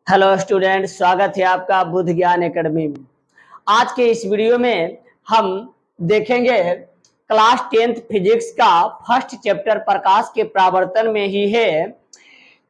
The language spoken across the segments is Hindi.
हेलो स्टूडेंट, स्वागत है आपका बुद्ध ज्ञान एकेडमी में। आज के इस वीडियो में हम देखेंगे क्लास 10th फिजिक्स का फर्स्ट चैप्टर प्रकाश के परावर्तन में ही है।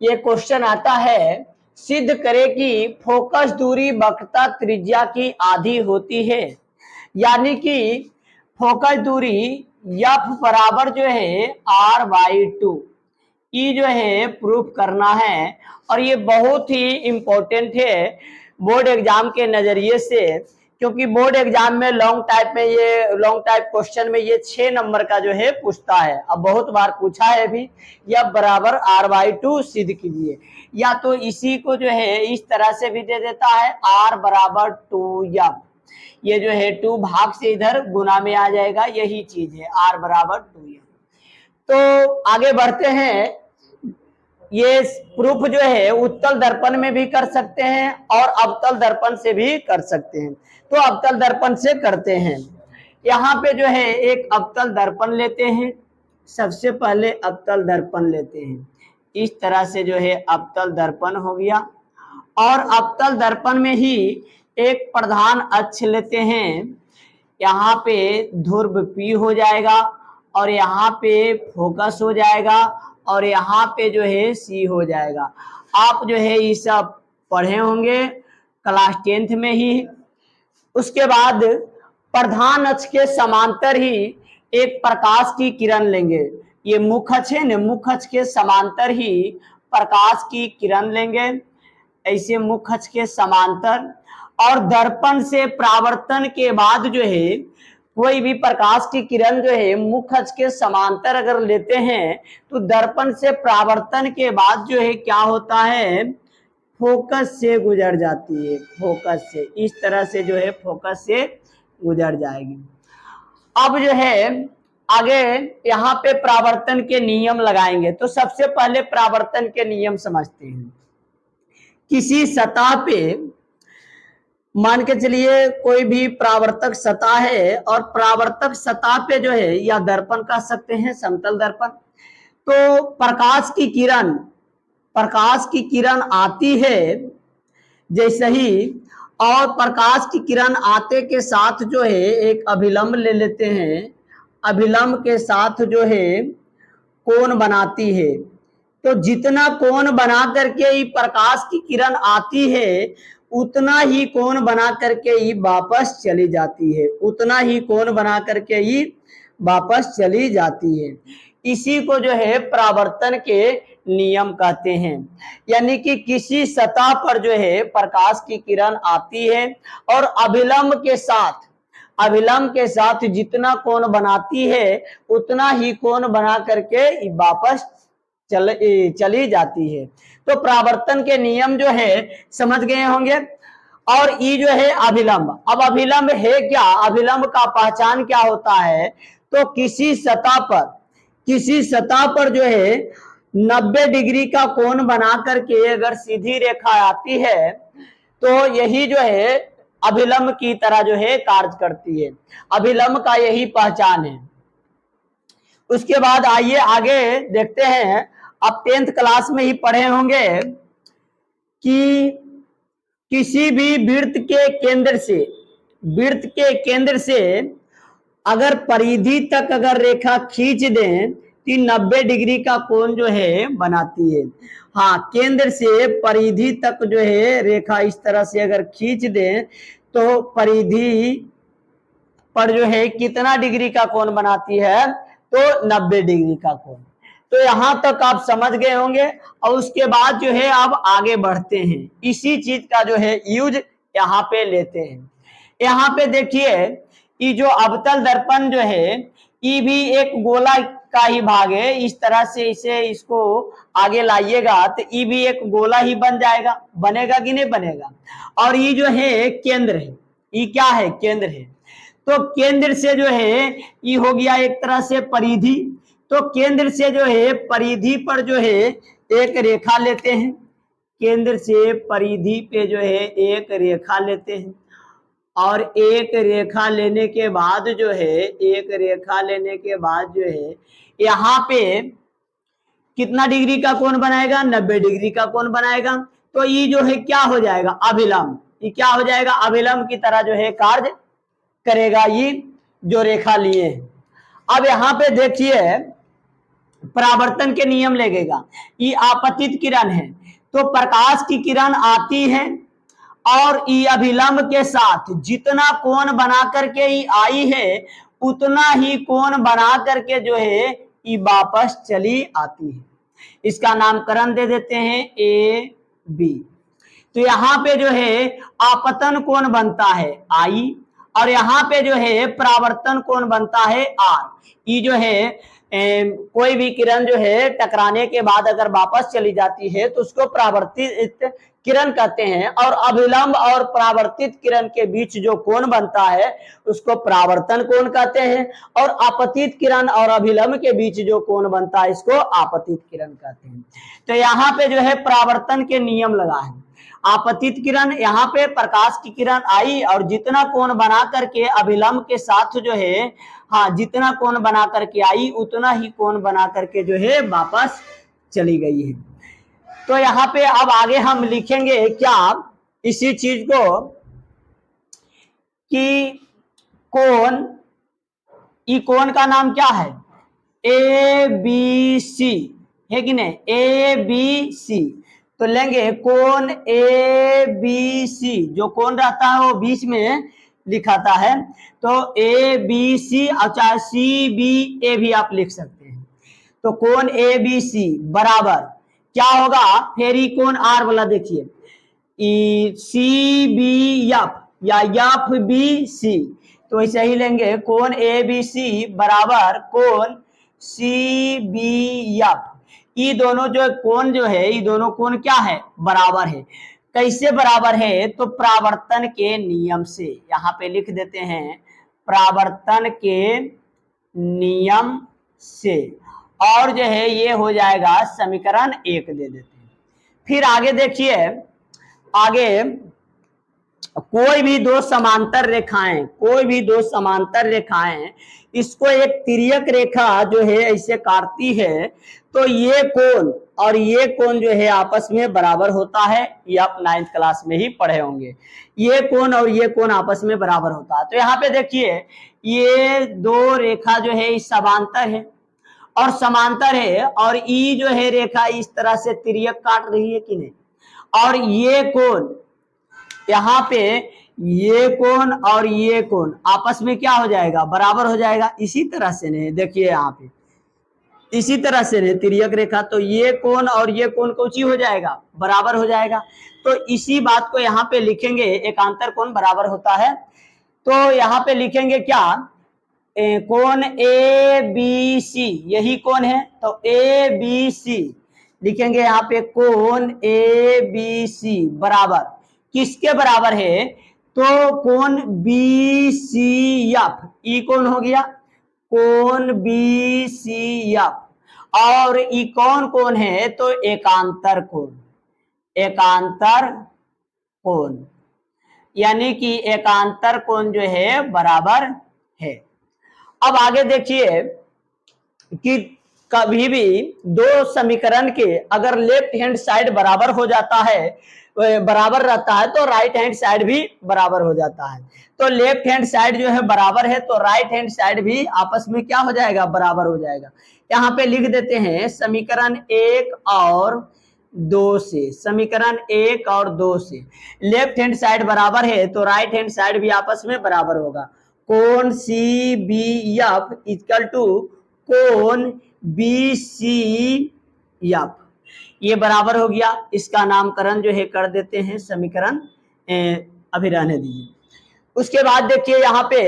ये क्वेश्चन आता है, सिद्ध करे कि फोकस दूरी वक्रता त्रिज्या की आधी होती है। यानी कि फोकस दूरी F बराबर जो है R/2 ई जो है प्रूफ करना है। और ये बहुत ही इम्पोर्टेंट है बोर्ड एग्जाम के नजरिए से, क्योंकि बोर्ड एग्जाम में लॉन्ग टाइप क्वेश्चन में ये 6 नंबर का जो है पूछता है। अब बहुत बार पूछा है भी, या बराबर R/2 सिद्ध कीजिए, या तो इसी को जो है इस तरह से भी दे देता है R बराबर 2F। ये जो है 2 भाग से इधर गुना में आ जाएगा, यही चीज है R बराबर 2F। तो आगे बढ़ते हैं। ये प्रूफ जो है उत्तल दर्पण में भी कर सकते हैं और अवतल दर्पण से भी कर सकते हैं। तो अवतल दर्पण से करते हैं। यहाँ पे जो है एक अवतल दर्पण लेते हैं। सबसे पहले अवतल दर्पण लेते हैं। इस तरह से जो है अवतल दर्पण हो गया। और अवतल दर्पण में ही एक प्रधान अक्ष लेते हैं। यहाँ पे ध्रुव P हो जाएगा और यहाँ पे फोकस हो जाएगा और यहाँ पे जो है C हो जाएगा। आप जो है ये सब पढ़े होंगे क्लास 10th में ही। उसके बाद प्रधान अक्ष के समांतर ही एक प्रकाश की किरण लेंगे। ये मुख्य अक्ष है ना, मुख्य अक्ष के समांतर ही प्रकाश की किरण लेंगे, ऐसे मुख्य अक्ष के समांतर। और दर्पण से परावर्तन के बाद जो है कोई भी प्रकाश की किरण जो है मुख्य अक्ष के समांतर अगर लेते हैं तो दर्पण से परावर्तन के बाद जो है क्या होता है, फोकस से गुजर जाती है। फोकस से इस तरह से जो है फोकस से गुजर जाएगी। अब जो है आगे यहाँ पे परावर्तन के नियम लगाएंगे। तो सबसे पहले परावर्तन के नियम समझते हैं। किसी सतह पे मान के चलिए कोई भी परावर्तक सतह है और परावर्तक सतह पे जो है या दर्पण कह सकते हैं, समतल दर्पण। तो प्रकाश की किरण आती है जैसे ही, और प्रकाश की किरण आते के साथ जो है एक अभिलंब ले लेते हैं। अभिलंब के साथ जो है कोण बनाती है। तो जितना कोण बना करके ही प्रकाश की किरण आती है उतना ही कोण बना करके ही वापस चली जाती है, उतना ही कोण बना करके ही वापस चली जाती है। इसी को जो है परावर्तन के नियम कहते हैं। यानी कि किसी सतह पर जो है प्रकाश की किरण आती है और अभिलंब के साथ जितना कोण बनाती है उतना ही कोण बना करके वापस चली जाती है। तो परावर्तन के नियम जो है समझ गए होंगे। और ये जो है अभिलंब, अब अभिलंब है क्या, अभिलंब का पहचान क्या होता है। तो किसी सतह पर जो है 90 डिग्री का कोण बना करके अगर सीधी रेखा आती है तो यही जो है अभिलंब की तरह जो है कार्य करती है। अभिलंब का यही पहचान है। उसके बाद आइए आगे देखते हैं। अब 10th क्लास में ही पढ़े होंगे कि किसी भी वृत्त के केंद्र से अगर परिधि तक अगर रेखा खींच दें तो 90 डिग्री का कोण जो है बनाती है। हाँ, केंद्र से परिधि तक जो है रेखा इस तरह से अगर खींच दें तो परिधि पर जो है कितना डिग्री का कोण बनाती है, तो 90 डिग्री का कोण। तो यहां तक आप समझ गए होंगे। और उसके बाद जो है अब आगे बढ़ते हैं, इसी चीज का जो है यूज यहाँ पे लेते हैं। यहाँ पे देखिए, ये जो अवतल दर्पण जो है ये भी एक गोला का ही भाग है। इस तरह से इसको आगे लाइएगा तो ये भी एक गोला ही बन जाएगा, बनेगा कि नहीं बनेगा। और ये जो है केंद्र है, ये क्या है, केंद्र है। तो केंद्र से जो है ये हो गया एक तरह से परिधि। तो केंद्र से जो है परिधि पर जो है एक रेखा लेते हैं। केंद्र से परिधि पे जो है एक रेखा लेते हैं। और एक रेखा लेने के बाद जो है यहाँ पे कितना डिग्री का कोण बनाएगा, 90 डिग्री का कोण बनाएगा। तो ये जो है क्या हो जाएगा, अभिलंब। ये क्या हो जाएगा, अभिलंब की तरह जो है कार्य करेगा ये जो रेखा लिए हैं। अब यहाँ पे देखिए परावर्तन के नियम लगेगा। ये आपतित किरण है, तो प्रकाश की किरण आती है और ये अभिलंब के साथ जितना कोण बना करके ये आई है उतना ही कोण बना करके जो है ये वापस चली आती है। इसका नामकरण दे देते हैं ए बी। तो यहाँ पे जो है आपतन कोण बनता है आई, और यहाँ पे जो है परावर्तन कोण बनता है आर। ये जो है कोई भी किरण जो है टकराने के बाद अगर वापस चली जाती है तो उसको परावर्तित किरण कहते हैं, और अभिलंब और परावर्तित किरण के बीच जो कोण बनता है उसको परावर्तन कोण कहते हैं, और आपतित किरण और अभिलंब के बीच जो कोण बनता है इसको आपतित किरण कहते हैं। तो यहाँ पे जो है परावर्तन के नियम लगा है। आपतित किरण, यहाँ पे प्रकाश की किरण आई और जितना कोण बना करके अभिलंब के साथ जो है, हाँ जितना कोण बना करके आई उतना ही कोण बना करके जो है वापस चली गई है। तो यहाँ पे अब आगे हम लिखेंगे क्या इसी चीज को कि कोण, ई कोण का नाम क्या है, ए बी सी है कि नहीं, ए बी सी। तो लेंगे कोण ए बी सी, जो कोण रहता है वो बीच में लिखाता है, तो ए बी सी, अच्छा सी बी ए भी आप लिख सकते हैं। तो कोण ए बी सी बराबर क्या होगा, फिर ही कोण आर वाला देखिए सी बी एफ या एफ बी सी, तो ऐसे ही लेंगे कोण ए बी सी बराबर कोण सी बी एफ। ये दोनों जो कोण जो है, ये दोनों कोण क्या है, बराबर है। कैसे बराबर है, तो परावर्तन के नियम से, यहाँ पे लिख देते हैं परावर्तन के नियम से, और जो है ये हो जाएगा समीकरण 1 दे देते हैं। फिर आगे देखिए, आगे कोई भी दो समांतर रेखाएं, कोई भी दो समांतर रेखाएं इसको एक तिर्यक रेखा जो है ऐसे काटती है, तो ये कोण और ये कोण जो है आपस में बराबर होता है। ये आप 9th क्लास में ही पढ़े होंगे, ये कोण और ये कोण आपस में बराबर होता है। तो यहाँ पे देखिए ये दो रेखा जो है इस समांतर है और समांतर है, और ई जो है रेखा इस तरह से तिर्यक काट रही है कि नहीं, और ये कोण यहाँ पे ये कोण और ये कोण आपस में क्या हो जाएगा, बराबर हो जाएगा। इसी तरह से नहीं, देखिए यहाँ पे इसी तरह से नहीं तिर्यक रेखा, तो ये कोण और ये कोण कौची हो जाएगा, बराबर हो जाएगा। तो इसी बात को यहाँ पे लिखेंगे, एकांतर कोण बराबर होता है। तो यहाँ पे लिखेंगे क्या, कोण ए बी सी, यही कोण है, तो ए बी सी लिखेंगे यहाँ पे, कोण ए बी सी बराबर किसके बराबर है, तो कोण बी सी एफ, ई कोण हो गया कोण बी सी एफ, और ई कौन कोण है, तो एकांतर कोण, एकांतर कोण, यानी कि एकांतर कोण जो है बराबर है। अब आगे देखिए कि कभी भी दो समीकरण के अगर लेफ्ट हैंड साइड बराबर हो जाता है, बराबर रहता है, तो राइट हैंड साइड भी बराबर हो जाता है। तो लेफ्ट हैंड साइड जो है बराबर है, तो राइट हैंड साइड भी आपस में क्या हो जाएगा, बराबर हो जाएगा। यहाँ पे लिख देते हैं समीकरण 1 और 2 से, समीकरण 1 और 2 से लेफ्ट हैंड साइड बराबर है तो राइट हैंड साइड भी आपस में बराबर होगा। कोण C B F equal to कोण बी सी एफ, ये बराबर हो गया। इसका नामकरण जो है कर देते हैं समीकरण, अभी रहने दीजिए। उसके बाद देखिए यहाँ पे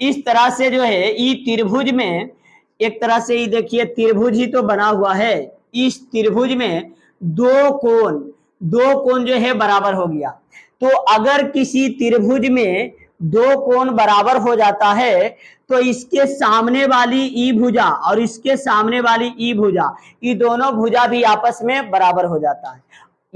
इस तरह से जो है ई त्रिभुज में, एक तरह से ये देखिए त्रिभुज ही तो बना हुआ है, इस त्रिभुज में दो कोण जो है बराबर हो गया। तो अगर किसी त्रिभुज में दो कोण बराबर हो जाता है तो इसके सामने वाली ई भुजा और इसके सामने वाली ई भुजा, ये दोनों भुजा भी आपस में बराबर हो जाता है।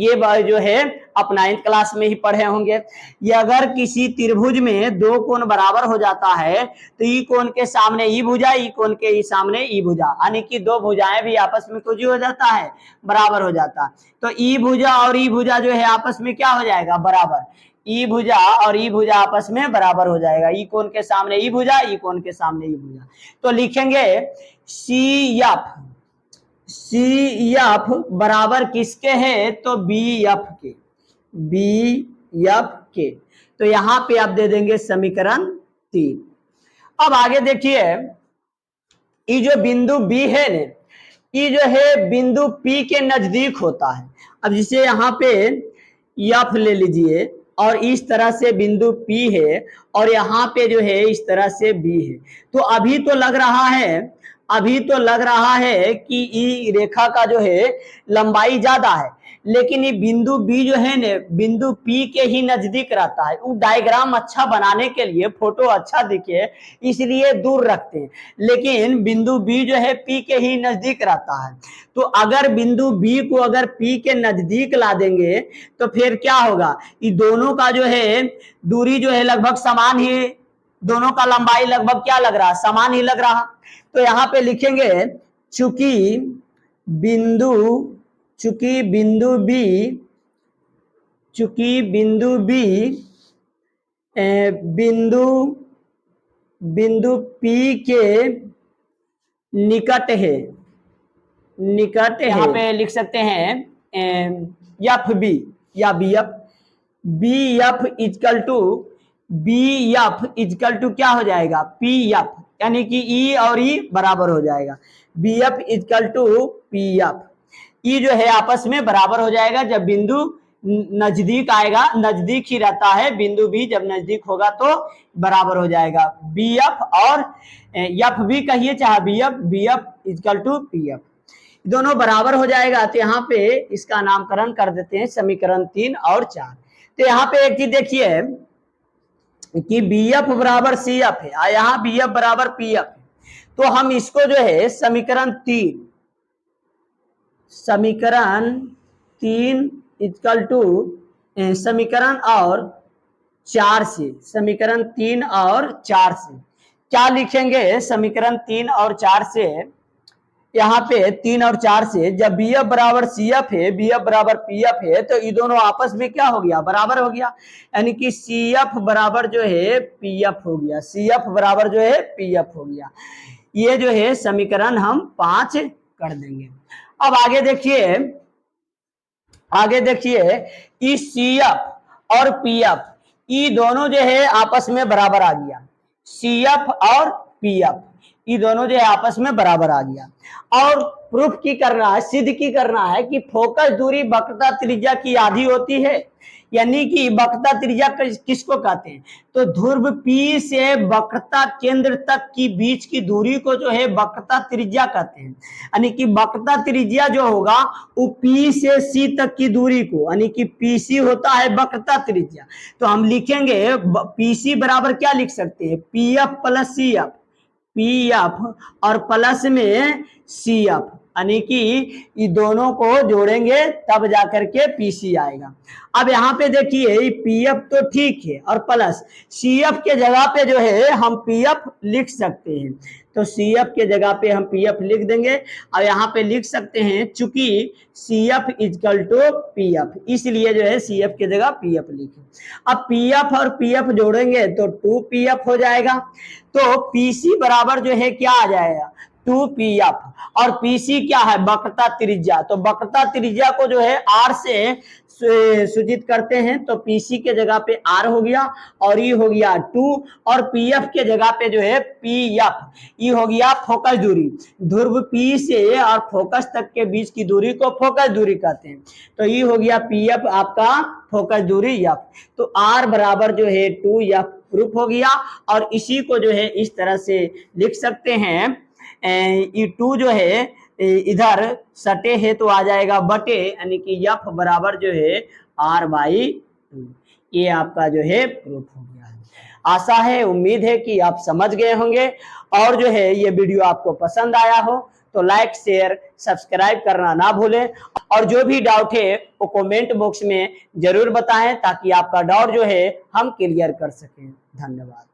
ये जो है अपना 9th क्लास में ही पढ़े होंगे। ये अगर किसी त्रिभुज में दो कोण बराबर हो जाता है तो ई कोण के सामने ई भुजा, ई कोण के सामने ई भुजा, यानी कि दो भुजाएं भी आपस में कुछ हो जाता है, बराबर हो जाता। तो ई भुजा और ई भुजा जो है आपस में क्या हो जाएगा, बराबर। ई भुजा और ई भुजा आपस में बराबर हो जाएगा। ई कोण के सामने ई भुजा, ई कोण के सामने ई भुजा। तो लिखेंगे सी एफ, सी एफ बराबर किसके है, तो बी एफ के, बी एफ के। तो यहां पे आप दे देंगे समीकरण 3। अब आगे देखिए, ये जो बिंदु बी है ना, ये जो है बिंदु पी के नजदीक होता है। अब जिसे यहाँ पे एफ ले लीजिए और इस तरह से बिंदु पी है और यहाँ पे जो है इस तरह से बी है। तो अभी तो लग रहा है कि ई रेखा का जो है लंबाई ज्यादा है, लेकिन ये बिंदु बी जो है ना बिंदु पी के ही नजदीक रहता है। वो डायग्राम अच्छा बनाने के लिए, फोटो अच्छा दिखे इसलिए दूर रखते हैं, लेकिन बिंदु बी जो है पी के ही नजदीक रहता है। तो अगर बिंदु बी को अगर पी के नजदीक ला देंगे तो फिर क्या होगा, ये दोनों का जो है दूरी जो है लगभग समान ही, दोनों का लंबाई लगभग क्या लग रहा, समान ही लग रहा। तो यहाँ पे लिखेंगे चूंकि बिंदु बी बिंदु पी के निकट है, यहाँ पे लिख सकते हैं एफ बी या B F. B F equal to क्या हो जाएगा, पी एफ, यानी कि ई और ई बराबर हो जाएगा। B F equal to P F, ई जो है आपस में बराबर हो जाएगा जब बिंदु नजदीक आएगा, नजदीक ही रहता है बिंदु बी, जब नजदीक होगा तो बराबर हो जाएगा। बी एफ और एफ बी कहिए चाहे B F equal to P F, दोनों बराबर हो जाएगा। तो यहाँ पे इसका नामकरण कर देते हैं समीकरण 3 और 4। तो यहाँ पे एक चीज देखिए कि बी एफ बराबर सी एफ है और यहाँ बी एफ बराबर पी एफ है। तो हम इसको जो है समीकरण 3 इक्वल टू समीकरण और 4 से, समीकरण 3 और 4 से क्या लिखेंगे, समीकरण 3 और 4 से, यहाँ पे 3 और 4 से जब बी एफ बराबर सी एफ है, बी एफ बराबर पी एफ है, तो ये दोनों आपस में क्या हो गया, बराबर हो गया। यानी कि सी एफ बराबर जो है पी एफ हो गया, सी एफ बराबर जो है पी एफ हो गया। ये जो है समीकरण हम 5 कर देंगे। अब आगे देखिए इस सी एफ और पी एफ, ये दोनों जो है आपस में बराबर आ गया। सी एफ और पी एफ ये दोनों जो है आपस में बराबर आ गया। और प्रूफ की करना है, सिद्ध की करना है कि फोकस दूरी वक्रता त्रिज्या की आधी होती है। यानी कि वक्रता त्रिज्या किसको कहते हैं, तो ध्रुव P से वक्रता केंद्र तक की बीच की दूरी को जो है वक्रता त्रिज्या कहते हैं। यानी कि वक्रता त्रिज्या जो होगा वो P से C तक की दूरी को, यानी कि PC होता है वक्रता त्रिज्या। तो हम लिखेंगे PC बराबर क्या लिख सकते हैं, PF प्लस CF, PF और प्लस में CF, यानी कि ये दोनों को जोड़ेंगे तब जाकर के PC आएगा। अब यहाँ पे देखिए PF तो ठीक है और प्लस CF के जगह पे जो है हम PF लिख सकते हैं। तो CF के जगह पे हम PF लिख देंगे और यहाँ पे लिख सकते हैं चूंकि CF इक्वल टू PF, इसलिए जो है CF के जगह PF लिखे। अब PF और PF जोड़ेंगे तो 2PF हो जाएगा। तो PC बराबर जो है क्या आ जाएगा, 2PF, और PC क्या है, वक्रता त्रिज्या। तो वक्रता त्रिज्या को जो है R से सूचित करते हैं, तो PC के जगह पे R हो गया और ये हो गया 2, और PF के जगह पे जो है PF, ये हो गया फोकस दूरी। ध्रुव P से और फोकस तक के बीच की दूरी को फोकस दूरी कहते हैं। तो ये हो गया PF आपका फोकस दूरी F। तो R बराबर जो है 2F प्रूफ हो गया। और इसी को जो है इस तरह से लिख सकते हैं, ये 2 जो है इधर सटे है तो आ जाएगा बटे, यानी कि F बराबर जो है R/2। ये आपका जो है प्रूफ हो गया है। आशा है, उम्मीद है कि आप समझ गए होंगे और जो है ये वीडियो आपको पसंद आया हो। तो लाइक शेयर सब्सक्राइब करना ना भूलें और जो भी डाउट है वो कमेंट बॉक्स में जरूर बताएं ताकि आपका डाउट जो है हम क्लियर कर सकें। धन्यवाद।